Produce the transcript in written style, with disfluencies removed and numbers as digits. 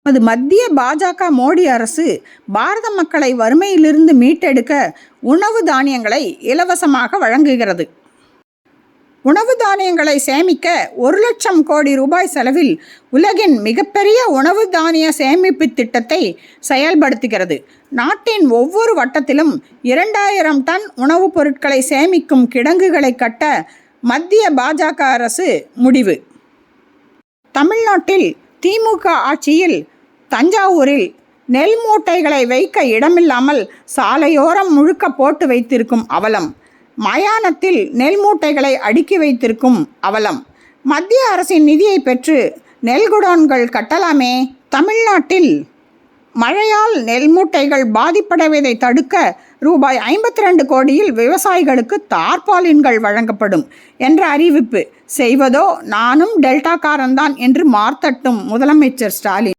அது மத்திய பாஜக மோடி அரசு பாரத மக்களை வறுமையிலிருந்து மீட்டெடுக்க உணவு தானியங்களை இலவசமாக வழங்குகிறது. உணவு தானியங்களை சேமிக்க 1,00,000 கோடி ரூபாய் செலவில் உலகின் மிகப்பெரிய உணவு தானிய சேமிப்பு திட்டத்தை செயல்படுத்துகிறது. நாட்டின் ஒவ்வொரு வட்டத்திலும் 2000 டன் உணவுப் பொருட்களை சேமிக்கும் கிடங்குகளை கட்ட மத்திய பாஜக அரசு முடிவு. தமிழ்நாட்டில் திமுக ஆட்சியில் தஞ்சாவூரில் நெல் மூட்டைகளை வைக்க இடமில்லாமல் சாலையோரம் முழுக்க போட்டு வைத்திருக்கும் அவலம், மயானத்தில் நெல் மூட்டைகளை அடுக்கி வைத்திருக்கும் அவலம். மத்திய அரசின் நிதியை பெற்று நெல் குடோன்கள் கட்டலாமே. தமிழ்நாட்டில் மழையால் நெல் மூட்டைகள் பாதிப்படைவதை தடுக்க ரூபாய் 52 கோடியில் விவசாயிகளுக்கு தார்பாலின்கள் வழங்கப்படும் என்ற அறிவிப்பு. செய்வதோ நானும் டெல்டாக்காரன்தான் என்று மார்த்தட்டும் முதலமைச்சர் ஸ்டாலின்.